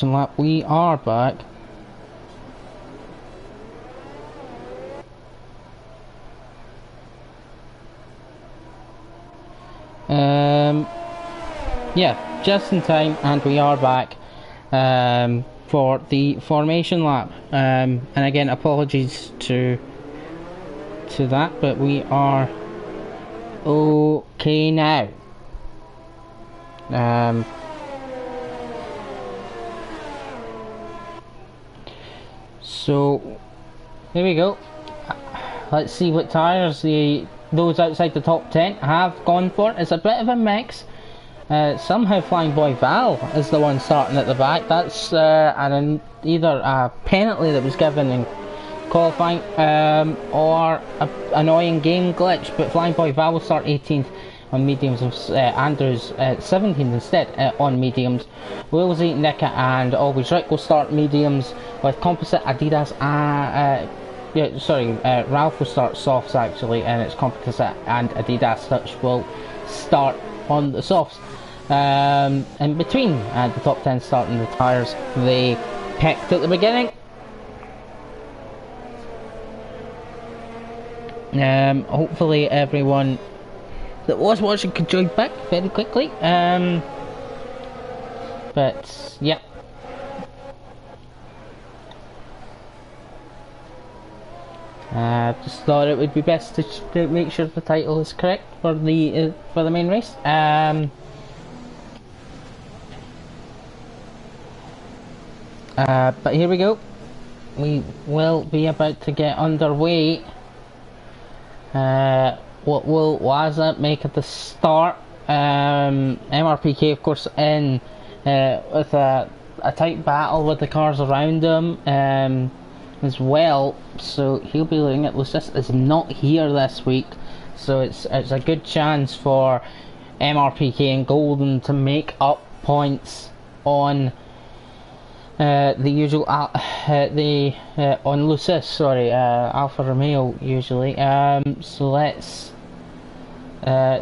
lap. We are back. Yeah, just in time, and we are back for the formation lap. And again, apologies to that, but we are okay now. So here we go. Let's see what tyres those outside the top 10 have gone for. It's a bit of a mix. Somehow Flying Boy Val is the one starting at the back. That's either a penalty that was given in qualifying or an annoying game glitch, but Flying Boy Val will start 18th on mediums, of Andrews 17th instead on mediums. Willsy, Nika and Always Rick will start mediums with Composite, Adidas, Ralph will start softs actually, and it's Composite and Adidas which will start on the softs. In between the top 10 starting the tyres they picked at the beginning. Hopefully everyone that was watching could join back very quickly. But yeah. Just thought it would be best to make sure the title is correct for the main race. But here we go. We will be about to get underway. What will Waza make at the start? MRPK, of course, in with a tight battle with the cars around him as well. So he'll be looking at Lucis is not here this week, so it's a good chance for MRPK and Golden to make up points on the usual on Lucis, sorry, Alfa Romeo usually. So let's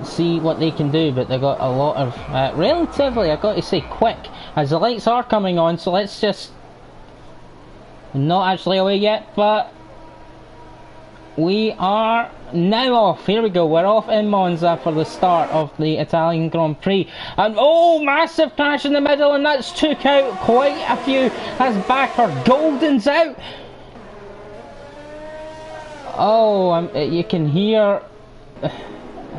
see what they can do, but they've got a lot of relatively, I've got to say, quick as the lights are coming on. So let's just not actually away yet, but we are now off. Here we go, we're off in Monza for the start of the Italian Grand Prix. And oh, massive crash in the middle, and that's took out quite a few. That's backer. Golden's out. Oh, you can hear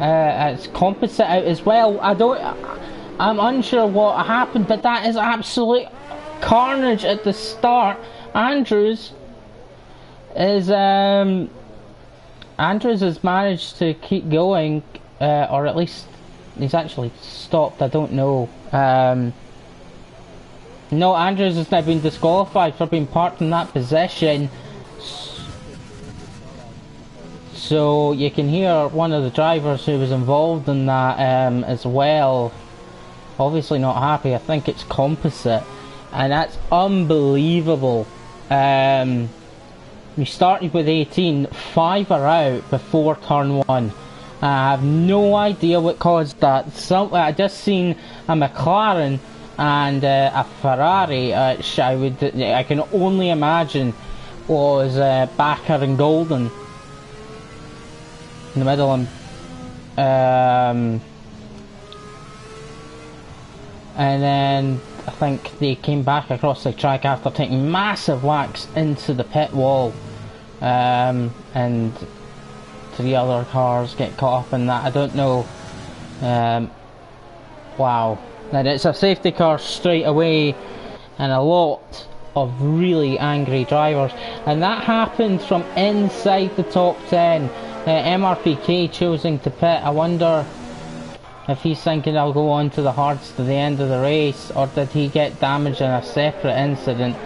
it's Composite out as well. I'm unsure what happened, but that is absolute carnage at the start. Andrews has managed to keep going, or at least he's actually stopped. I don't know. No, Andrews has now been disqualified for being parked in that position. So you can hear one of the drivers who was involved in that as well. Obviously not happy. I think it's Composite, and that's unbelievable. We started with 18, 5 are out before turn 1. I have no idea what caused that. I just seen a McLaren and a Ferrari, which I can only imagine was Backer and Golden in the middle. And then I think they came back across the track after taking massive whacks into the pit wall, and 3 other cars get caught up in that. I don't know. Wow. And it's a safety car straight away, and a lot of really angry drivers, and that happened from inside the top 10. MRPK choosing to pit. I wonder if he's thinking I'll go on to the hards to the end of the race, or did he get damaged in a separate incident?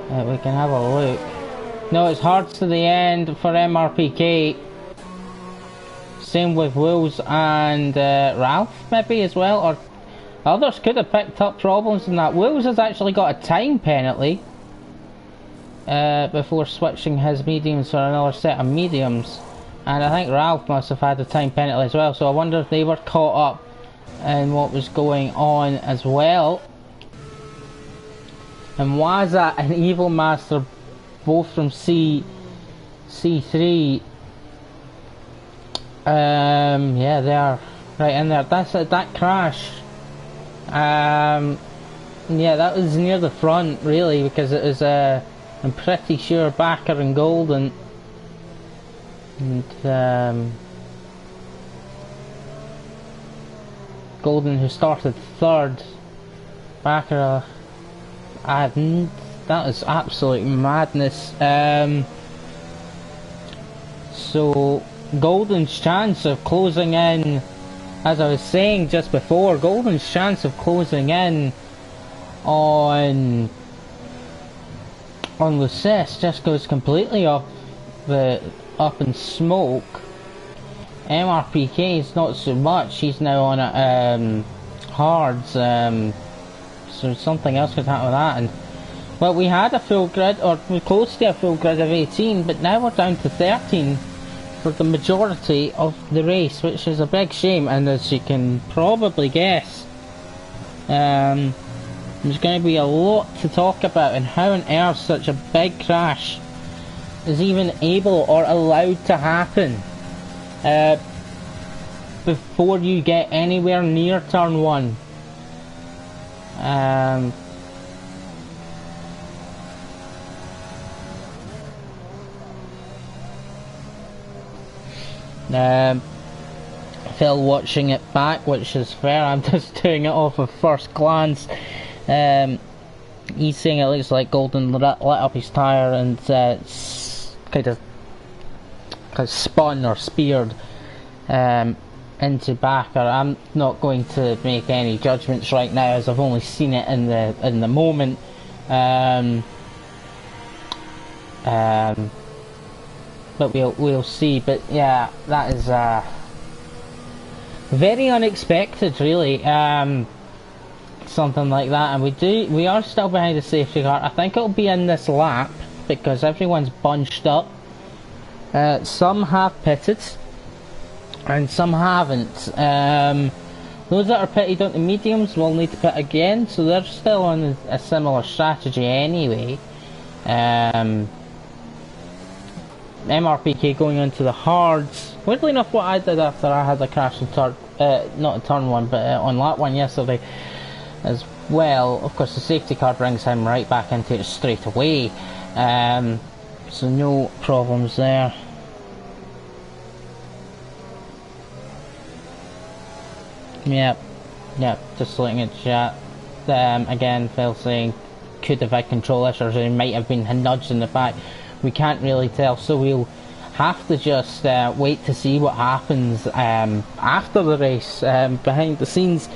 We can have a look. No, it's hards to the end for MRPK. Same with Wills and Ralph maybe as well, or others could have picked up problems in that. Wills has actually got a time penalty before switching his mediums for another set of mediums. And I think Ralph must have had a time penalty as well, so I wonder if they were caught up in what was going on as well. and Waza and Evil Master, both from C3. Yeah, they are right in there. That crash. Yeah, that was near the front, really, because it was, I'm pretty sure, Backer and Golden. And, Golden, who started third. Backer, that was absolute madness. So, Golden's chance of closing in, as I was saying just before, Golden's chance of closing in on Lucis just goes completely up in smoke. MRPK is not so much. He's now on hards, so something else could happen with that. And well, we had a full grid, or we're close to a full grid of 18, but now we're down to 13 for the majority of the race, which is a big shame. And as you can probably guess, there's going to be a lot to talk about, and how on earth such a big crash is even able or allowed to happen before you get anywhere near turn 1. Phil watching it back, which is fair. I'm just doing it off of first glance. He's saying it looks like Golden lit up his tyre and kind of spun or speared into Backer. I'm not going to make any judgments right now, as I've only seen it in the moment. But we'll see. But yeah, that is very unexpected, really. Something like that, and we are still behind the safety car. I think it'll be in this lap because everyone's bunched up. Some have pitted and some haven't. Those that are pitted on the mediums will need to pit again, so they're still on a similar strategy anyway. MRPK going into the hards. Weirdly enough, what I did after I had a crash in not in turn 1, but on lap 1 yesterday as well. Of course, the safety car brings him right back into it straight away. So no problems there. Yep, just looking at chat. Again, Phil saying could have had control issues, or he might have been nudged in the back. We can't really tell, so we'll have to just wait to see what happens after the race, behind the scenes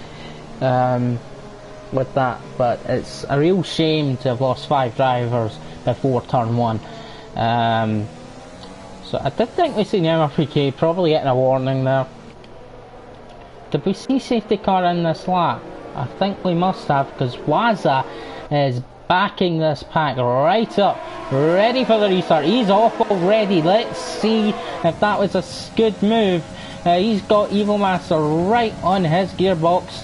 with that. But it's a real shame to have lost 5 drivers before turn 1. So I did think we seen MRPK probably getting a warning there. Did we see safety car in this lap? I think we must have, because Waza is backing this pack right up, ready for the restart. He's off already. Let's see if that was a good move. He's got Evil Master right on his gearbox,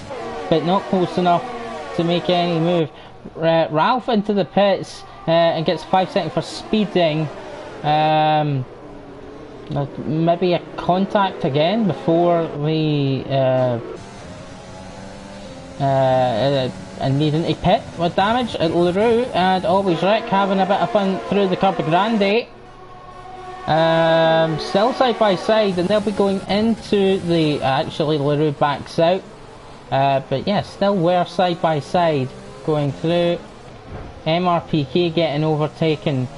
but not close enough to make any move. Ralph into the pits and gets 5 seconds for speeding. Maybe a contact again before the and needing to pit with damage at LaRue, and Always Rick having a bit of fun through the Curb Grande. Still side by side, and they'll be going into the actually LaRue backs out, but yeah, still we're side by side going through. MRPK getting overtaken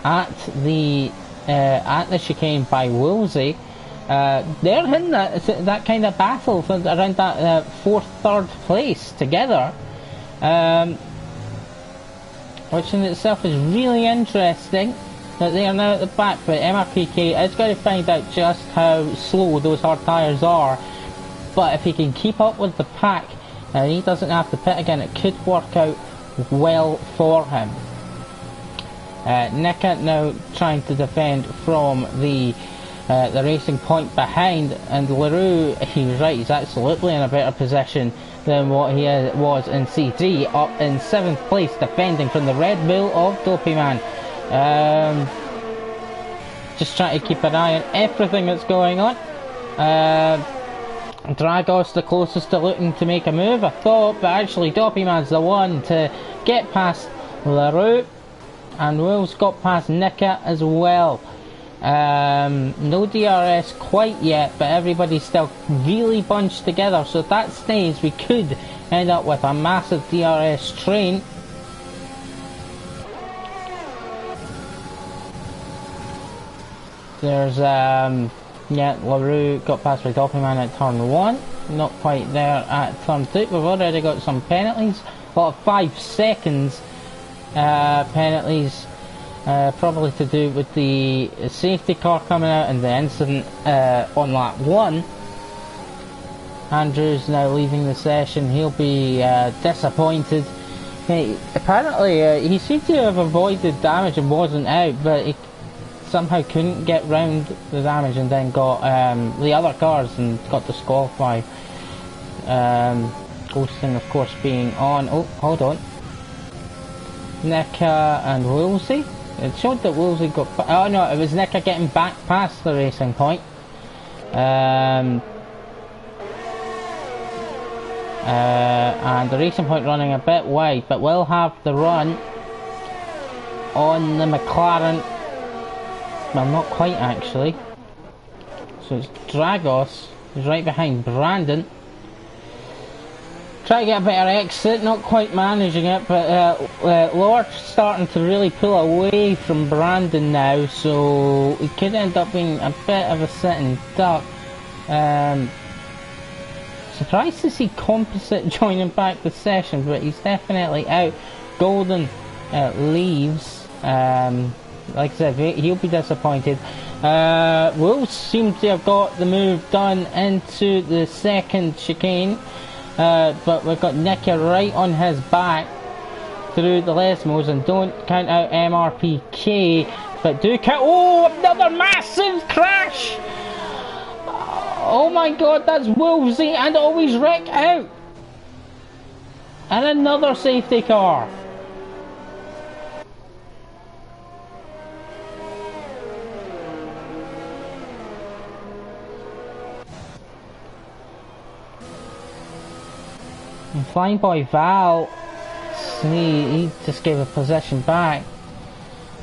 at the chicane by Woolsey. They're in that kind of battle for around that 4th, 3rd place together, which in itself is really interesting that they are now at the back. But MRPK is going to find out just how slow those hard tyres are, but if he can keep up with the pack and he doesn't have to pit again, it could work out well for him. Nika now trying to defend from the Racing Point behind, and LaRue, he's right, he's absolutely in a better position than what he was in C3, up in 7th place, defending from the Red Bull of Dopey Man. Just trying to keep an eye on everything that's going on. Dragos the closest to looking to make a move, I thought, but actually Dopey Man's the one to get past LaRue, and Will's got past Nika as well. No DRS quite yet, but everybody's still really bunched together, so if that stays, we could end up with a massive DRS train. There's yeah, LaRue got past by Dopey Man at turn 1, not quite there at turn 2. We've already got some penalties, a lot of 5 seconds penalties, probably to do with the safety car coming out and the incident on lap 1. Andrew's now leaving the session. He'll be disappointed. Apparently he seemed to have avoided damage and wasn't out, but he somehow couldn't get round the damage and then got the other cars and got disqualified. Ghosting of course being on. Oh, hold on. Nika and Woolsey. It showed that Woolsey got... Oh no, it was Nika getting back past the racing point. And the racing point running a bit wide, but we'll have the run on the McLaren. Well, not quite actually. So it's Dragos who's right behind Brandon. Try to get a better exit, not quite managing it, but Lord starting to really pull away from Brandon now, so it could end up being a bit of a sitting duck. Surprised to see Composite joining back the session, but he's definitely out. Golden leaves. Like I said, he'll be disappointed. Wolves seem to have got the move done into the second chicane, but we've got Nika right on his back through the Lesmos, and don't count out MRPK, but do count... Oh, another massive crash! Oh my god, that's Wolvesy and always wreck out! And another safety car! And Flying Boy Val, he just gave a position back.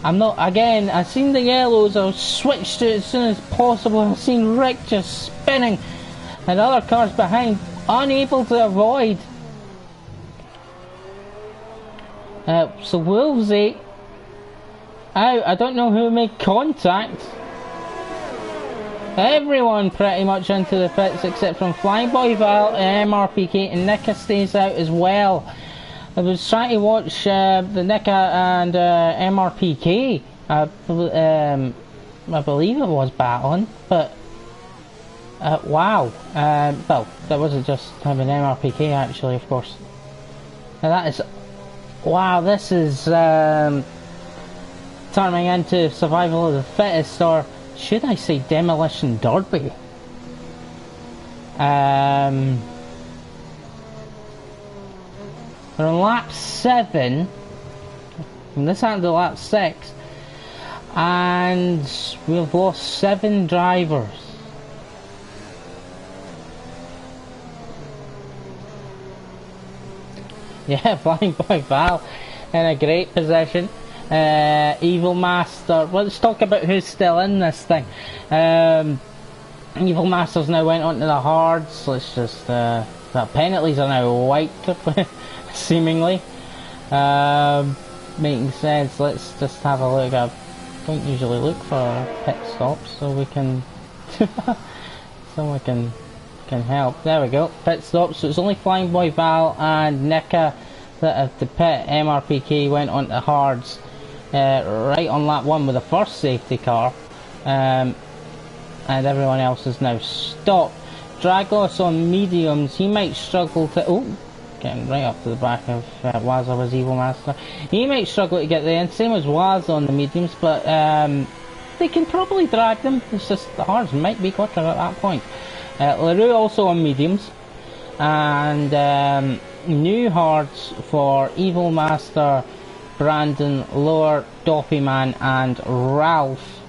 I'm not, again, I've seen the yellows, I'll switch to it as soon as possible. I've seen Rick just spinning and other cars behind unable to avoid. So Wolvesy out. I don't know who made contact. Everyone pretty much into the pits except from Flying Boy Val and MRPK, and Nika stays out as well. I was trying to watch the Nika and MRPK, I believe it was battling, but wow. Well, that wasn't just him and MRPK actually, of course. Now that is... Wow, this is turning into survival of the fittest, or should I say demolition derby. We're on lap 7, and this happened to lap 6, and we've lost 7 drivers. Yeah, Flying Boy Val in a great position. Evil Master, well, let's talk about who's still in this thing. Evil Masters now went on to the hards. Let's just, the penalties are now wiped, seemingly. Making sense. Let's just have a look. I don't usually look for pit stops, so we can can help. There we go, pit stops. So it's only Flying Boy Val and Nika that have to pit. MRPK went on to hards right on lap 1 with the first safety car, and everyone else is now stopped. Dragos on mediums, he might struggle to... Oh, getting right up to the back of Waza was Evil Master. He might struggle to get there, and same as Waza on the mediums, but they can probably drag them. It's just the hards might be quicker at that point. LaRue also on mediums. and new hards for Evil Master, Brandon, Lower, Doppyman, and Ralph.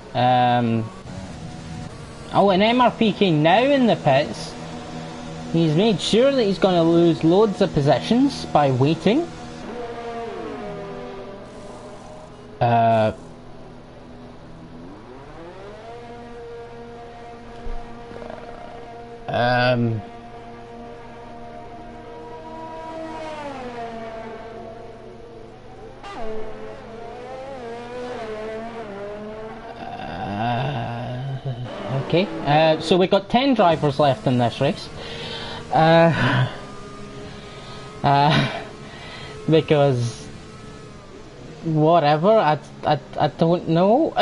Oh, and MRPK now in the pits. He's made sure that he's going to lose loads of positions by waiting. Okay, so we've got 10 drivers left in this race. Because whatever, I don't know.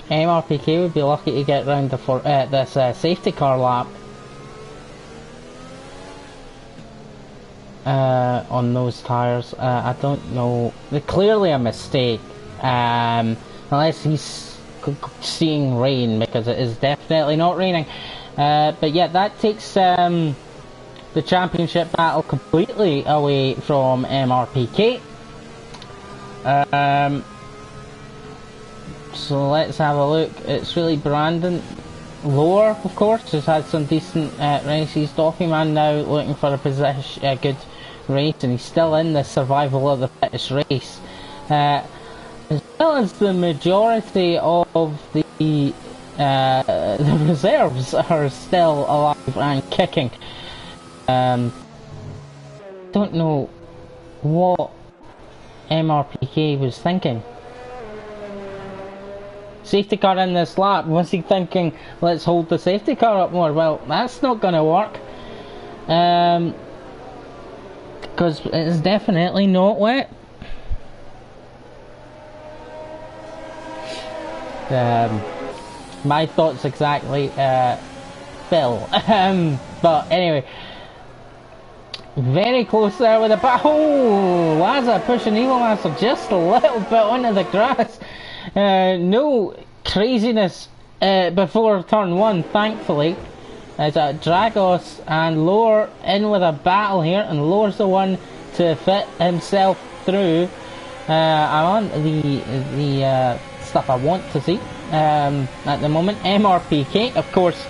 MRPK would be lucky to get round this safety car lap on those tyres. I don't know. They're clearly a mistake, unless he's seeing rain, because it is definitely not raining. But yeah, that takes the championship battle completely away from MRPK. So let's have a look. It's really Brandon. Lower, of course, has had some decent races. Doppyman now looking for a good race, and he's still in the survival of the fittest race. As well as the majority of the reserves are still alive and kicking. Don't know what MRPK was thinking. Safety car in this lap, was he thinking, let's hold the safety car up more? Well, that's not going to work. Because it's definitely not wet. My thoughts exactly, Phil. But anyway, very close there with a oh, Waza pushing Evil Master just a little bit onto the grass. No craziness before turn 1, thankfully. As Dragos and Lower in with a battle here, and Lower's the one to fit himself through. I'm on the stuff I want to see at the moment. MRPK, of course,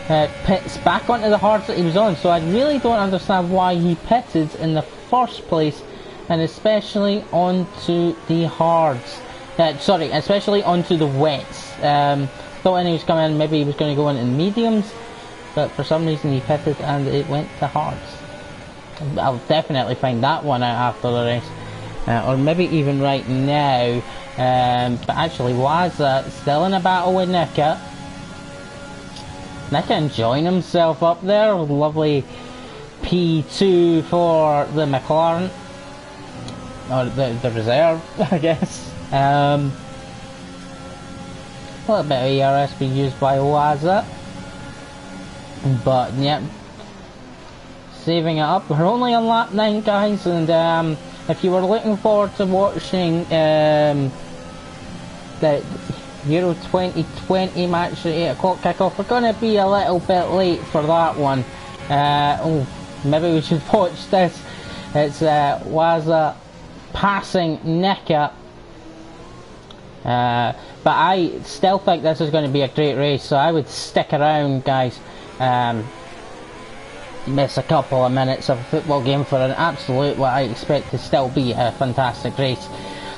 pits back onto the hards that he was on, so I really don't understand why he pitted in the first place, and especially onto the hards. Sorry, especially onto the wets. Thought when he was coming in, maybe he was going to go into mediums, but for some reason he pitted and it went to hards. I'll definitely find that one out after the race, or maybe even right now. But actually, Waza still in a battle with Nika. Nika enjoying himself up there. Lovely P2 for the McLaren, or the reserve, I guess. A little bit of ERS being used by Waza, but yeah, saving it up. We're only on lap 9, guys, and if you were looking forward to watching the Euro 2020 match at 8 o'clock kickoff, we're going to be a little bit late for that one. Oh, maybe we should watch this. It's Waza passing Nika. But I still think this is going to be a great race, so I would stick around, guys. Miss a couple of minutes of a football game for an absolute, what I expect to still be a fantastic race.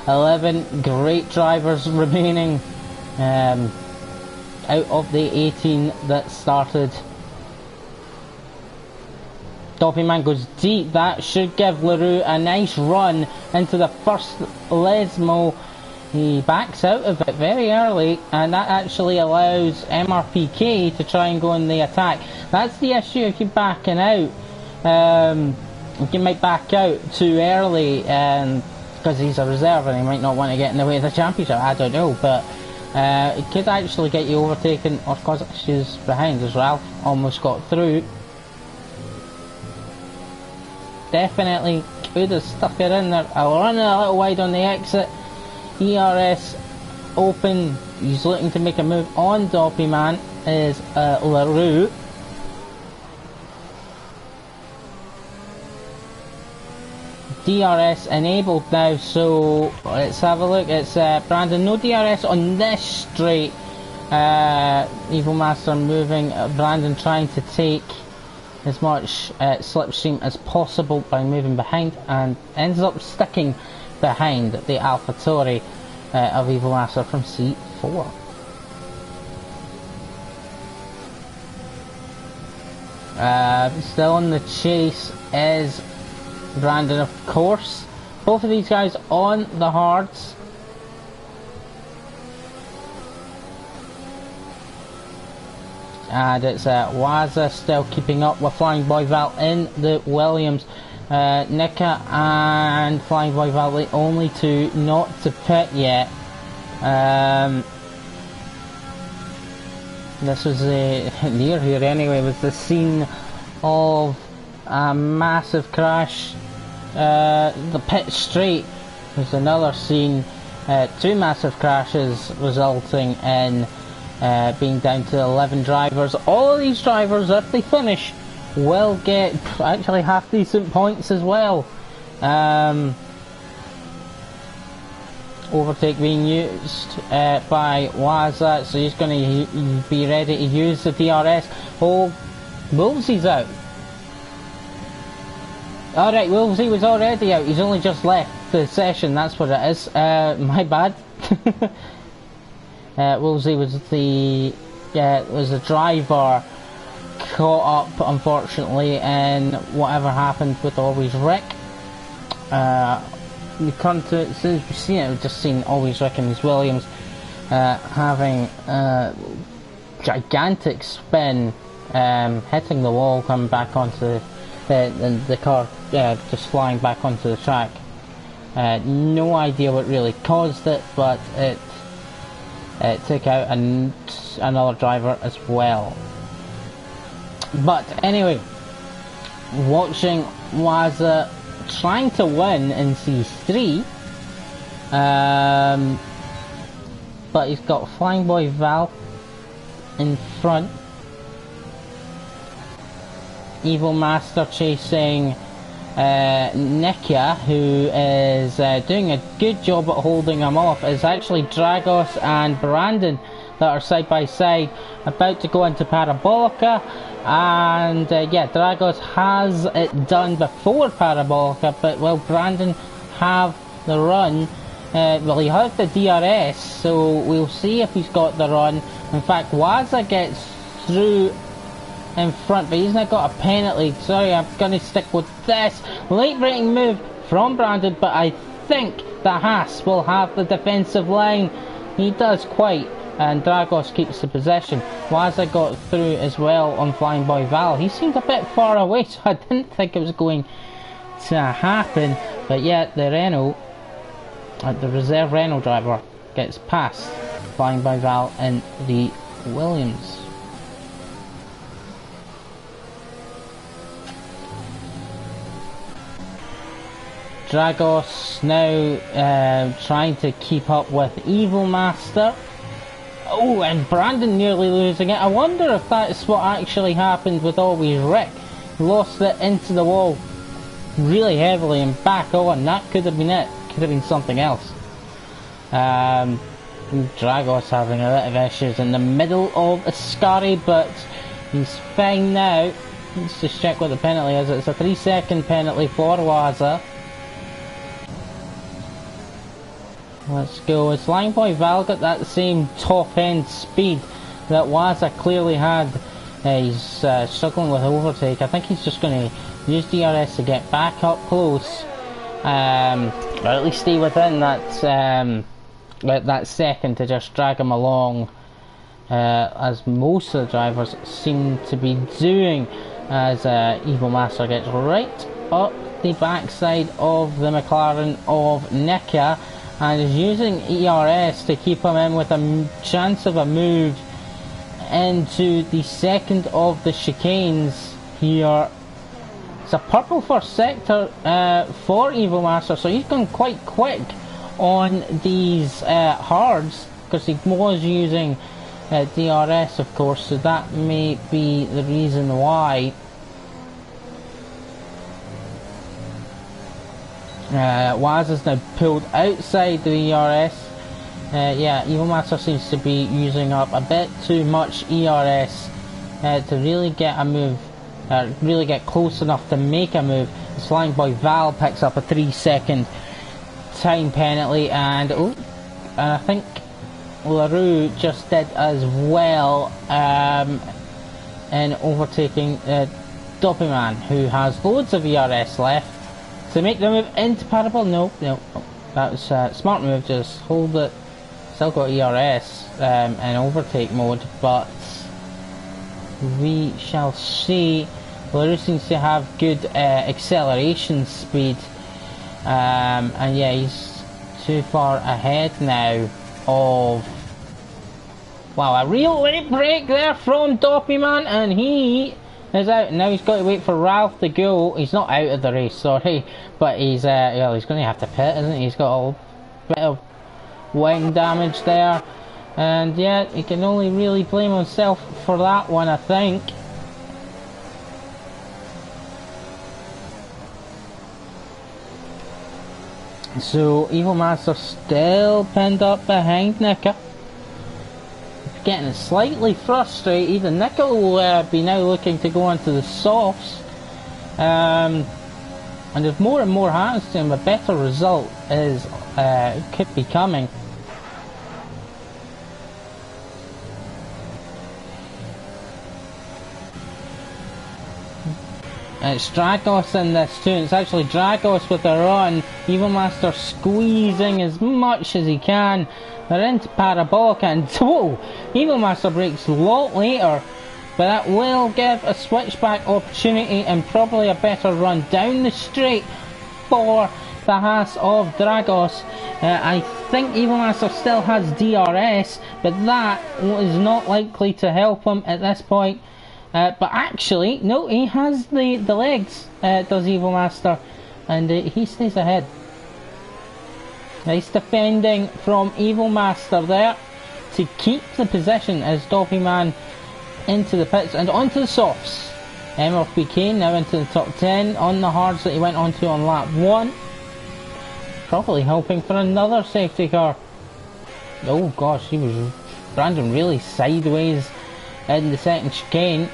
11 great drivers remaining out of the 18 that started. Doppyman goes deep. That should give LaRue a nice run into the first Lesmo. He backs out of it very early, and that actually allows MRPK to try and go in the attack. That's the issue if you're backing out. You might back out too early because he's a reserve and he might not want to get in the way of the championship. I don't know, but it could actually get you overtaken or cause issues behind, as Ralph almost got through. Definitely could have stuck it in there. I'll run a little wide on the exit. ERS open. He's looking to make a move on Doppyman. is LaRue. DRS enabled now, so let's have a look. It's Brandon, no DRS on this straight. Evil Master moving, Brandon trying to take as much slipstream as possible by moving behind, and ends up sticking behind the AlphaTauri of Evil Master from C4. Still on the chase is Brandon, of course. Both of these guys on the hards. And it's Waza still keeping up with Flying Boy Val in the Williams. Nika and Flying Boy Val, the only two not to pit yet. This was near here anyway, was the scene of a massive crash. The pit straight was another scene. Two massive crashes resulting in being down to 11 drivers. All of these drivers, if they finish, will get actually half decent points as well. Overtake being used by Waza, so he's going to be ready to use the DRS. Oh, Wolvesy's out. Alright, Wolvesy was already out, he's only just left the session, that's what it is. My bad. Wolvesy was the driver caught up, unfortunately, in whatever happened with Always Rick. We come to, as soon as we've seen it, we've just seen Always Rick and his Williams having a gigantic spin, hitting the wall, coming back onto the car, just flying back onto the track. No idea what really caused it, but it took out another driver as well. But anyway, watching Waza trying to win in C3, but he's got Flying Boy Val in front. Evil Master chasing Nikia, who is doing a good job at holding him off. It's actually Dragos and Brandon that are side by side, about to go into Parabolica, and yeah, Dragos has it done before Parabolica, but will Brandon have the run? Well, he has the DRS, so we'll see if he's got the run. In fact, Waza gets through in front, but he's not got a penalty. Sorry, I'm going to stick with this. Late braking move from Brandon, but I think the Haas will have the defensive line. He does quite, and Dragos keeps the possession. Waza got through as well on Flying Boy Val. He seemed a bit far away, so I didn't think it was going to happen. But yet the Renault, the reserve Renault driver, gets past Flying Boy Val in the Williams. Dragos now trying to keep up with Evil Master. Oh, and Brandon nearly losing it. I wonder if that's what actually happened with Always Rick. Lost it into the wall really heavily and back on. That could have been it. Could have been something else. Dragos having a bit of issues in the middle of a scurry, but he's fine now. Let's just check what the penalty is. It's a 3-second penalty for Waza. Let's go. As Flying Boy Val got that same top end speed that Waza clearly had. He's struggling with overtake. I think he's just going to use DRS to get back up close, or at least stay within that second to just drag him along, as most of the drivers seem to be doing, as Evil Master gets right up the backside of the McLaren of Nikia, and is using ERS to keep him in with a chance of a move into the second of the chicanes here. It's a purple first sector for Evil Master, so he's going quite quick on these hards, because he was using DRS, of course, so that may be the reason why. Waz is now pulled outside the ERS. Yeah, Evil Master seems to be using up a bit too much ERS to really get a move, really get close enough to make a move. As Flying Boy Val picks up a 3-second time penalty, and I think LaRue just did as well in overtaking Doppyman, who has loads of ERS left. To make the move into Parabol, no, that was a smart move, just hold it, still got ERS in overtake mode, but we shall see. LaRue seems to have good acceleration speed, and yeah, he's too far ahead now of... Wow, a real late break there from Doppyman, and he is out. Now he's got to wait for Ralph to go. He's not out of the race, sorry, but he's well, he's going to have to pit, isn't he? He's got a bit of wing damage there, and yeah, he can only really blame himself for that one, I think. So Evil Master still pinned up behind Nika, getting slightly frustrated, and Nika will be now looking to go onto the softs, and if more and more happens to him, a better result is could be coming. It's Dragos in this too, and it's actually Dragos with a run. Evil Master squeezing as much as he can. They're into Parabolica, and whoa! Evil Master breaks a lot later, but that will give a switchback opportunity and probably a better run down the straight for the Haas of Dragos. I think Evil Master still has DRS, but that is not likely to help him at this point. But actually, no, he has the legs, does Evil Master, and he stays ahead. Nice defending from Evil Master there to keep the position as Doppyman into the pits and onto the softs. MRPK now into the top 10 on the hards that he went onto on lap 1. Probably hoping for another safety car. Oh gosh, he was Brandon really sideways in the second chicane.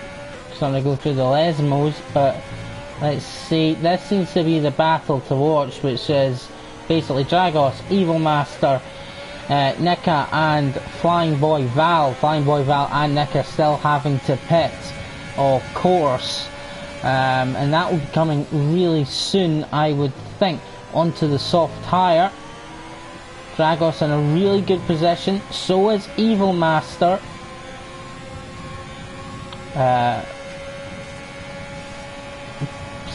Starting to go through the Lesmos, but let's see, this seems to be the battle to watch, which is basically Dragos, Evil Master, Nika and Flying Boy Val. Flying Boy Val and Nika still having to pit, of course, and that will be coming really soon, I would think, onto the soft tyre. Dragos in a really good position, so is Evil Master.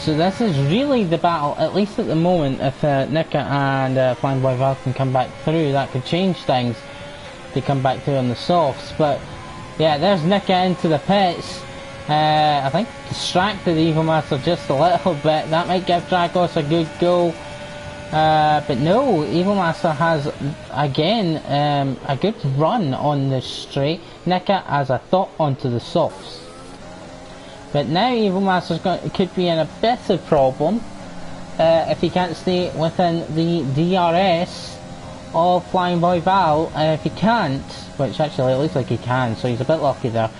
So this is really the battle, at least at the moment. If Nika and Flying Boy Val can come back through, that could change things to come back through on the softs. But yeah, there's Nika into the pits. I think distracted Evil Master just a little bit. That might give Dragos a good go. But no, Evil Master has again a good run on the straight. Nika, as I thought, onto the softs. But now Evil Master's could be in a bit of problem if he can't stay within the DRS of Flying Boy Val. If he can't, which actually it looks like he can, so he's a bit lucky there.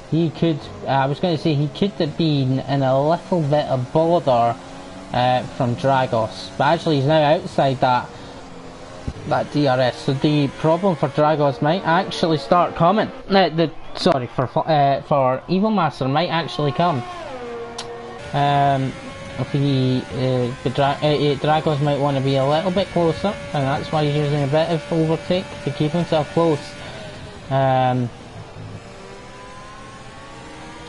He could, I was going to say, he could have been in a little bit of bother from Dragos, but actually he's now outside that DRS, so the problem for Dragos might actually start coming. Sorry, for Evil Master might actually come. If he, Dragos might want to be a little bit closer, and that's why he's using a bit of overtake to keep himself close. I've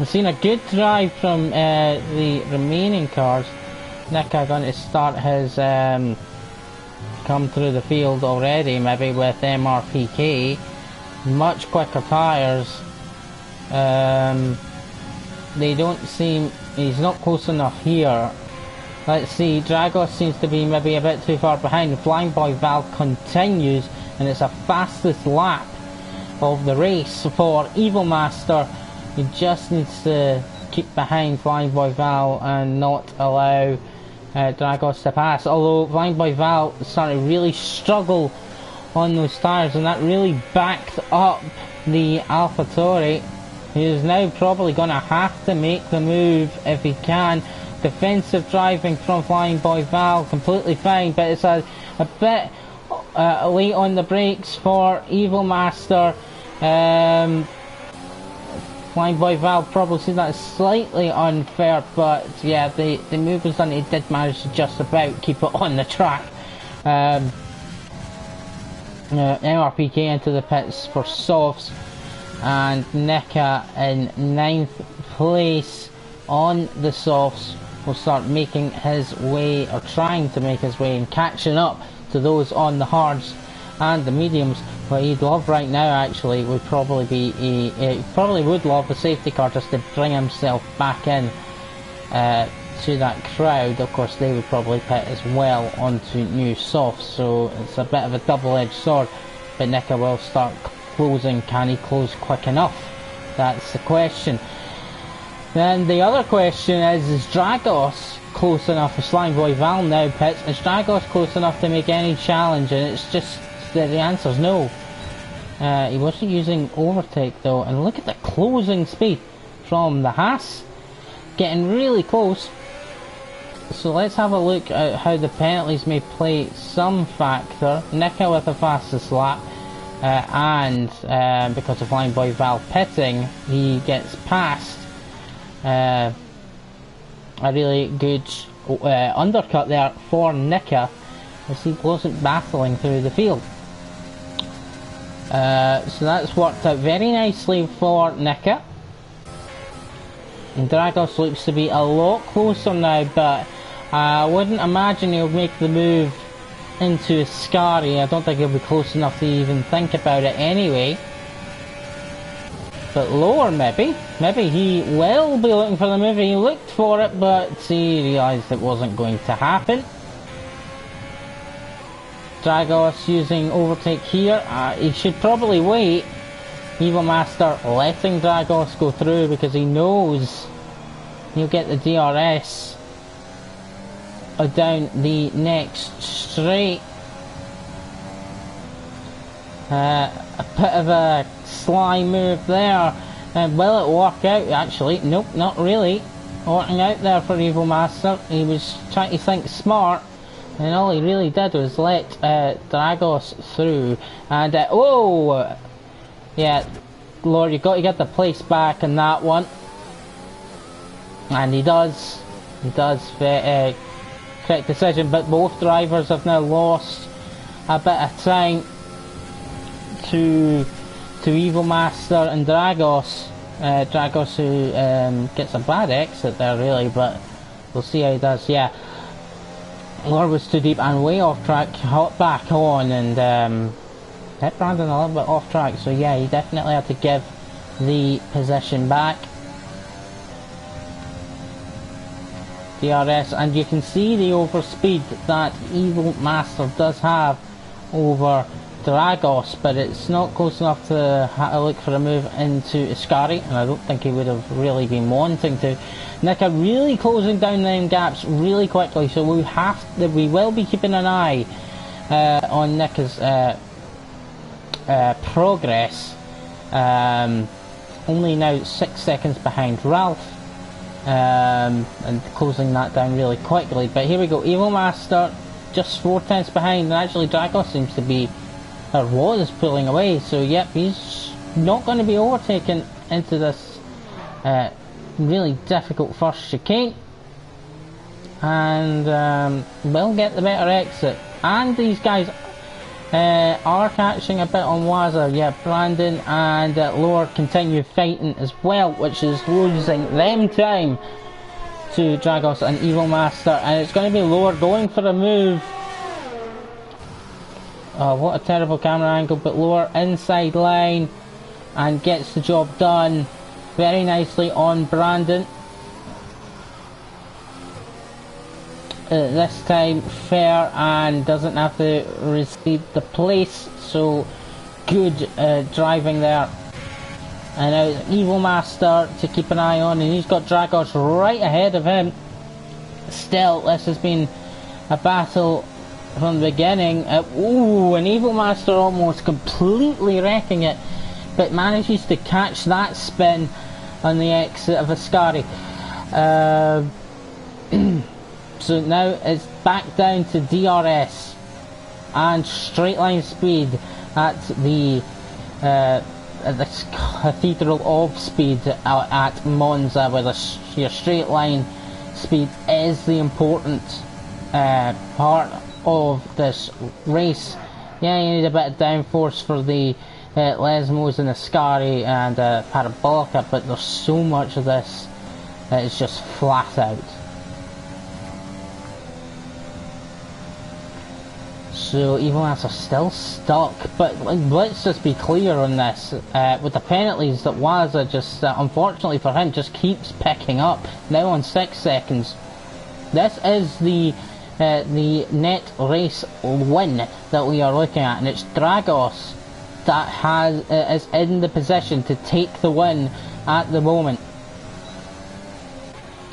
seen a good drive from the remaining cars. Nika going to start his come through the field already, maybe with MRPK. Much quicker tyres. They don't seem, he's not close enough here. Let's see, Dragos seems to be maybe a bit too far behind. Flying Boy Val continues, and it's a fastest lap of the race for Evil Master. He just needs to keep behind Flying Boy Val and not allow Dragos to pass. Although Flying Boy Val started to really struggle on those tyres, and that really backed up the AlphaTauri, who is now probably going to have to make the move if he can. Defensive driving from Flying Boy Val, completely fine, but it's a bit late on the brakes for Evil Master. Flying Boy Val probably see that as slightly unfair, but yeah, the move was done. He did manage to just about keep it on the track. MRPK into the pits for softs, and Nika in 9th place on the softs will start making his way, or trying to make his way, and catching up to those on the hards and the mediums. What he'd love right now actually would probably be probably would love a safety car just to bring himself back in to that crowd. Of course they would probably pit as well onto new softs, so it's a bit of a double-edged sword, but Nika will start closing. Can he close quick enough? That's the question. Then the other question is Dragos close enough? As Flying Boy Val now pits, is Dragos close enough to make any challenge? And it's just the answer is no. He wasn't using overtake though, and look at the closing speed from the Haas, getting really close. So let's have a look at how the penalties may play some factor. Nika with the fastest lap, and because of Flying Boy Val pitting, he gets past a really good undercut there for Nika, as he wasn't battling through the field. So that's worked out very nicely for Nika. And Dragos looks to be a lot closer now, but I wouldn't imagine he'll make the move into Ascari. I don't think he'll be close enough to even think about it anyway. But lower maybe. Maybe he will be looking for the move. He looked for it, but he realised it wasn't going to happen. Dragos using overtake here. He should probably wait. Evil Master letting Dragos go through because he knows he'll get the DRS down the next straight. A bit of a sly move there. Will it work out actually? Nope, not really working out there for Evil Master. He was trying to think smart, and all he really did was let Dragos through. And oh, yeah, Lord, you've got to get the place back in that one. And he does. He does. Correct decision, but both drivers have now lost a bit of time to Evil Master and Dragos. Dragos who gets a bad exit there really, but we'll see how he does. Yeah, Lord was too deep and way off track, hot back on, and hit Brandon a little bit off track, so yeah, he definitely had to give the position back. DRS, and you can see the overspeed that Evil Master does have over Dragos, but it's not close enough to look for a move into Ascari, and I don't think he would have really been wanting to. Nika really closing down them gaps really quickly, so we will be keeping an eye on Nika's progress. Only now 6 seconds behind Ralph, and closing that down really quickly. But here we go, Evil Master just 4 tenths behind, and actually Dragos seems to be, or was, pulling away, so yep, he's not going to be overtaken into this really difficult first chicane, and will get the better exit. And these guys are catching a bit on Waza. Yeah, Brandon and Lord continue fighting as well, which is losing them time to Dragos and Evil Master, and it's going to be Lord going for a move. Oh, what a terrible camera angle, but Lord inside line and gets the job done very nicely on Brandon. This time fair, and doesn't have to receive the place, so good driving there. And now it's Evil Master to keep an eye on, and he's got Dragos right ahead of him. Still, this has been a battle from the beginning. Ooh, and Evil Master almost completely wrecking it, but manages to catch that spin on the exit of Ascari. So now it's back down to DRS and straight line speed at the Cathedral of Speed at Monza, where your straight line speed is the important part of this race. Yeah, you need a bit of downforce for the Lesmos and Ascari and Parabolica, but there's so much of this that is just flat out. So Evil Master still stuck, but let's just be clear on this, with the penalties that Waza just, unfortunately for him, just keeps picking up, now on 6 seconds. This is the net race win that we are looking at, and it's Dragos that is in the position to take the win at the moment.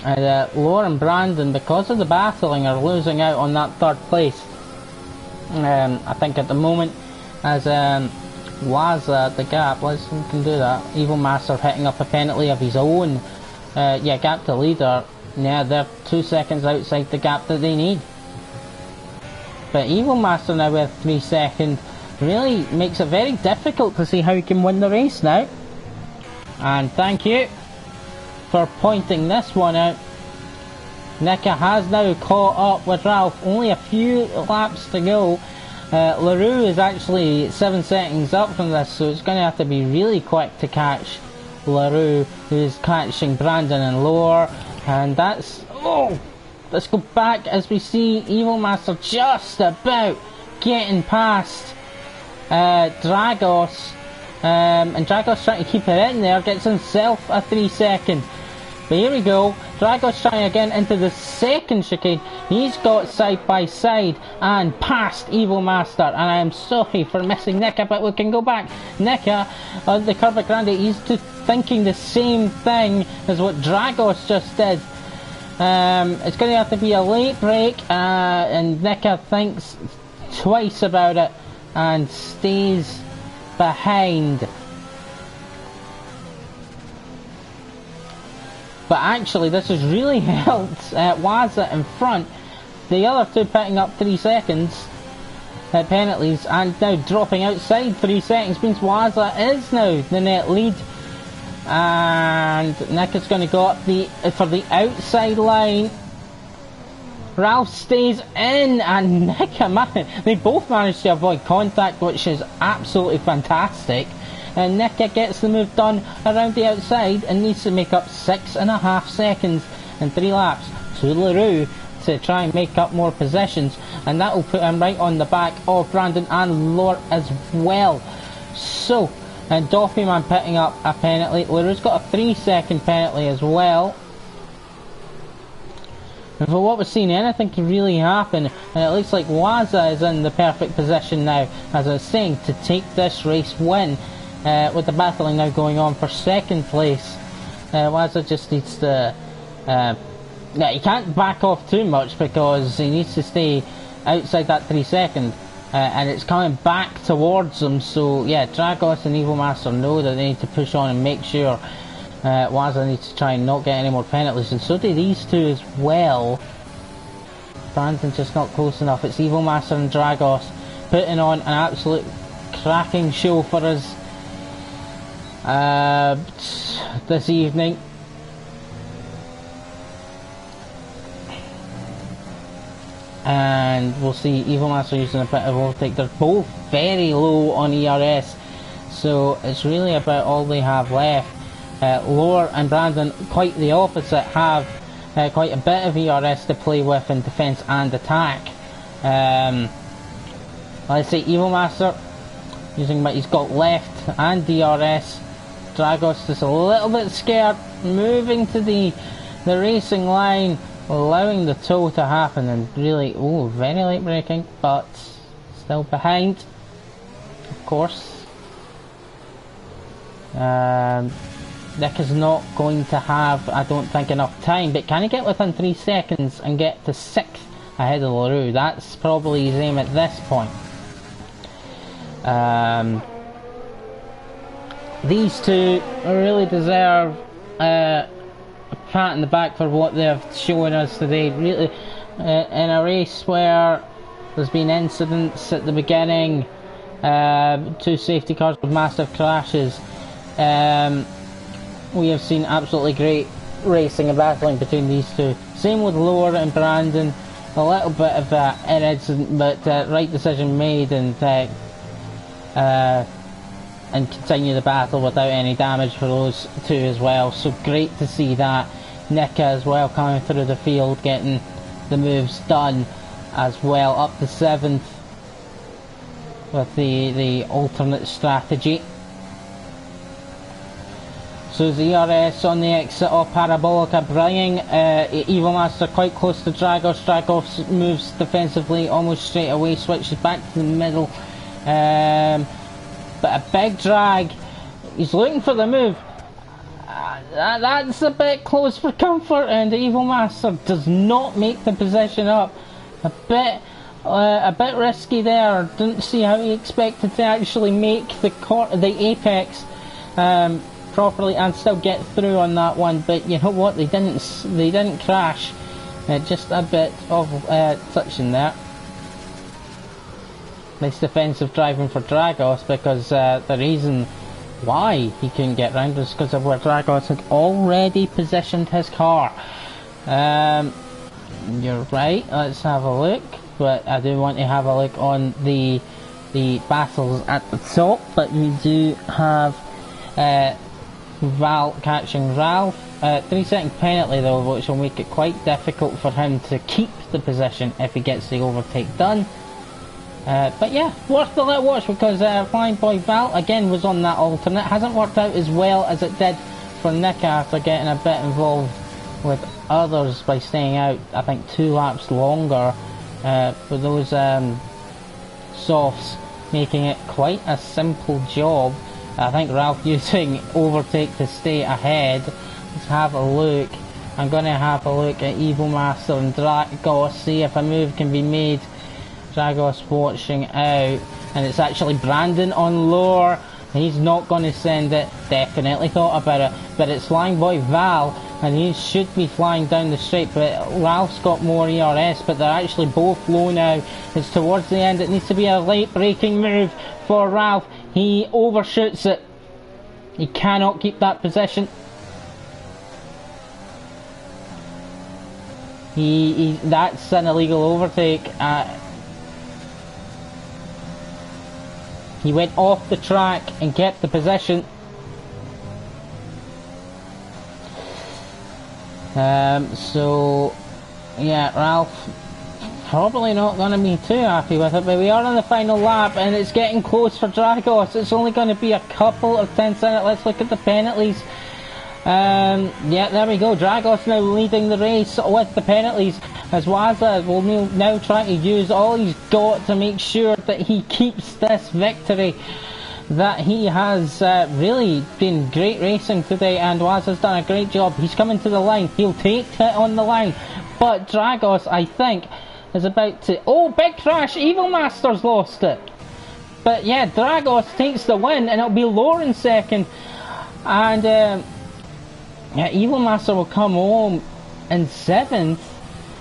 And Laura and Brandon, because of the battling, are losing out on that 3rd place. I think at the moment, as Waza the gap, we can do that. Evil Master hitting up a penalty of his own. Gap to leader. Yeah, they're 2 seconds outside the gap that they need. But Evil Master now with 3 seconds really makes it very difficult to see how he can win the race now. And thank you for pointing this one out. Nika has now caught up with Ralph, only a few laps to go. LaRue is actually 7 seconds up from this, so it's going to have to be really quick to catch LaRue, who is catching Brandon and Lower. And that's... oh! Let's go back as we see Evil Master just about getting past Dragos. And Dragos trying to keep it in there, gets himself a 3 second. But here we go, Dragos trying again into the 2nd chicane. He's got side by side and past Evil Master. And I am sorry for missing Nika, but we can go back. Nika, on the Curva Grande, he's just thinking the same thing as what Dragos just did. It's going to have to be a late break, and Nika thinks twice about it and stays behind. But actually this has really helped Waza in front. The other two picking up 3 seconds penalties, and now dropping outside 3 seconds means Waza is now the net lead. And Nick is going to go up for the outside line. Ralph stays in, and Nick, they both managed to avoid contact, which is absolutely fantastic. And Nika gets the move done around the outside and needs to make up 6.5 seconds in 3 laps to LaRue to try and make up more positions, and that will put him right on the back of Brandon and Lore as well. So, and Doffyman picking up a penalty. LaRue's got a 3 second penalty as well. And for what we're seeing, anything can really happen, and it looks like Waza is in the perfect position now, as I was saying, to take this race win. With the battling now going on for 2nd place, Waza just needs to... he can't back off too much because he needs to stay outside that 3 second, and it's coming back towards him. So yeah, Dragos and Evil Master know that they need to push on and make sure Waza needs to try and not get any more penalties, and so do these two as well. Brandon's just not close enough. It's Evil Master and Dragos putting on an absolute cracking show for us this evening. And we'll see Evil Master using a bit of overtake. They're both very low on ERS, so it's really about all they have left. Lore and Brandon, quite the opposite, have quite a bit of ERS to play with in defence and attack. Let's say Evil Master using what he's got left and DRS. Dragos is a little bit scared, moving to the racing line, allowing the tow to happen, and really, very late braking, but still behind, of course. Nick is not going to have, I don't think, enough time, but can he get within 3 seconds and get to 6th ahead of LaRue? That's probably his aim at this point. These two really deserve a pat in the back for what they've shown us today. Really, in a race where there's been incidents at the beginning, 2 safety cars with massive crashes, we have seen absolutely great racing and battling between these two. Same with Lower and Brandon. A little bit of an incident, but right decision made, and continue the battle without any damage for those two as well. So great to see that. Nika as well coming through the field, getting the moves done as well, up to 7th with the alternate strategy. So ERS on the exit of Parabolica, bringing Evil Master quite close to Dragos. Dragos moves defensively almost straight away, switches back to the middle, but a big drag. He's looking for the move. That's a bit close for comfort, and Evil Master does not make the position up. A bit risky there. Didn't see how he expected to actually make the apex properly and still get through on that one. But you know what? They didn't crash. Just a bit of touching there. Nice defensive driving for Dragos, because the reason why he couldn't get round was because of where Dragos had already positioned his car. You're right, let's have a look, but I do want to have a look on the battles at the top. But we do have Val catching Ralph. 3-second penalty though, which will make it quite difficult for him to keep the position if he gets the overtake done. But yeah, worth a little watch, because Flying Boy Val again was on that alternate. Hasn't worked out as well as it did for Nick after getting a bit involved with others by staying out, I think, 2 laps longer for those softs, making it quite a simple job. I think Ralph using overtake to stay ahead. Let's have a look. I'm going to have a look at Evil Master and Dragos, see if a move can be made. Dragos watching out, and it's actually Brandon on Lower. He's not going to send it. Definitely thought about it, but it's Flying Boy Val, and he should be flying down the straight, but Ralph's got more ERS, but they're actually both low now. It's towards the end. It needs to be a late braking move for Ralph. He overshoots it. He cannot keep that position. That's an illegal overtake. He went off the track and kept the position. So yeah, Ralph probably not going to be too happy with it, but we are on the final lap and it's getting close for Dragos. It's only going to be a couple of tenths in it. Let's look at the penalties. Yeah, there we go. Dragos now leading the race with the penalties, as Waza will now try to use all he's got to make sure that he keeps this victory. That he has really been great racing today, and Waza's done a great job. He's coming to the line. He'll take it on the line, but Dragos, I think, is about to... Oh, big crash! Evil Master's lost it. But yeah, Dragos takes the win, and it'll be Lower in second. And yeah, Evil Master will come home in 7th,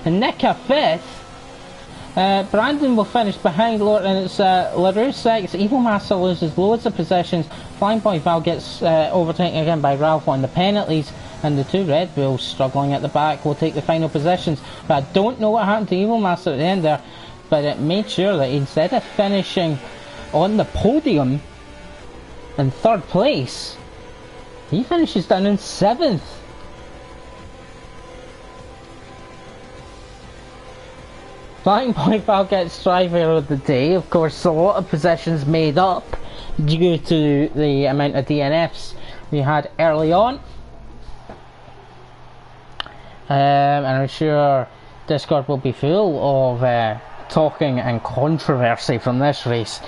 and Nika 5th. Brandon will finish behind Lower, and it's LaRue 6th. Evil Master loses loads of positions. Flying Boy Val gets overtaken again by Ralph on the penalties, and the 2 Red Bulls struggling at the back will take the final positions. But I don't know what happened to Evil Master at the end there, but it made sure that instead of finishing on the podium in 3rd place, he finishes down in 7th. Flying Boy Val gets driver of the day. Of course, a lot of positions made up due to the amount of DNFs we had early on. And I'm sure Discord will be full of talking and controversy from this race.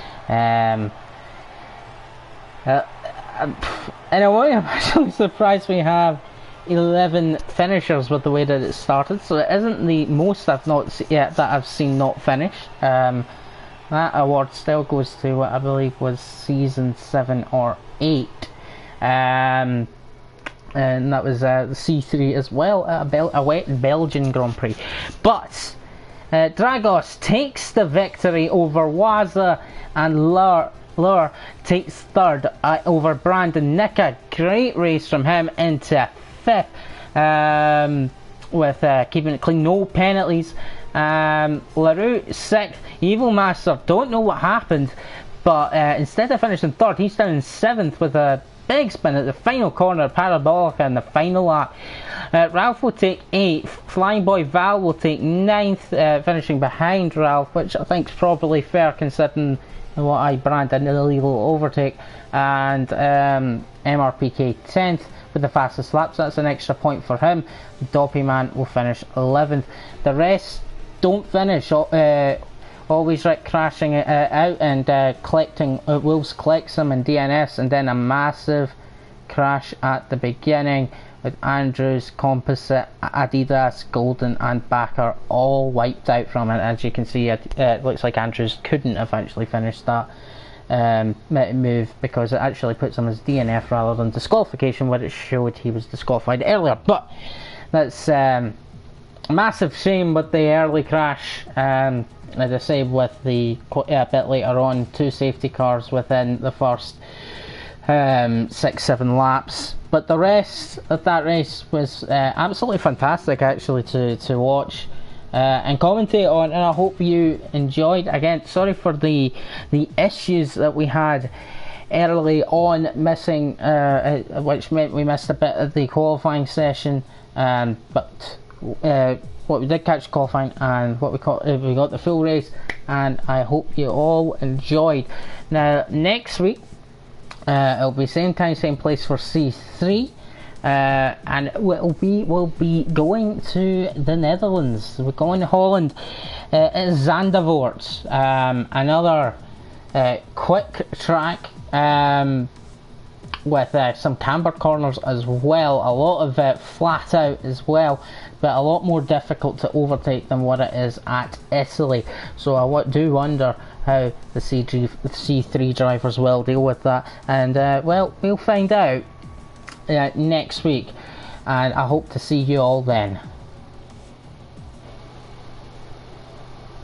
in a way, I'm actually surprised we have 11 finishers with the way that it started. So it isn't the most I've not yet that I've seen not finished. That award still goes to what I believe was season 7 or 8. And that was C3 as well, a wet Belgian Grand Prix. But Dragos takes the victory over Waza, and Lure takes third over Brandon Nicka. Great race from him into 5th, with keeping it clean, no penalties. LaRue 6th. Evil Master, don't know what happened, but instead of finishing 3rd, he's down in 7th with a big spin at the final corner, Parabolica in the final lap. Ralph will take 8th. Flying Boy Val will take 9th, finishing behind Ralph, which I think is probably fair considering what I brand an illegal overtake. And MRPK 10th with the fastest laps. That's an extra point for him. Doppy Man will finish 11th. The rest don't finish. Always Rick crashing it out and collecting. Wolves collects them in DNS, and then a massive crash at the beginning with Andrews, Composite, Adidas, Golden and Backer all wiped out from it. As you can see, it looks like Andrews couldn't eventually finish that move because it actually puts him as DNF rather than disqualification, where it showed he was disqualified earlier. But that's a massive shame with the early crash. As I say, with the a bit later on, 2 safety cars within the first 6-7 laps. But the rest of that race was absolutely fantastic, actually, to watch and commentate on, and I hope you enjoyed. Again, sorry for the issues that we had early on, missing, which meant we missed a bit of the qualifying session, but what we did catch qualifying and what we got the full race, and I hope you all enjoyed. Now next week it'll be same time same place for C3, and we'll be going to the Netherlands. We're going to Holland. It's Zandvoort, another quick track with some camber corners as well, a lot of flat out as well, but a lot more difficult to overtake than what it is at Italy. So I do wonder how the C3 drivers will deal with that, and well, we'll find out next week, and I hope to see you all then.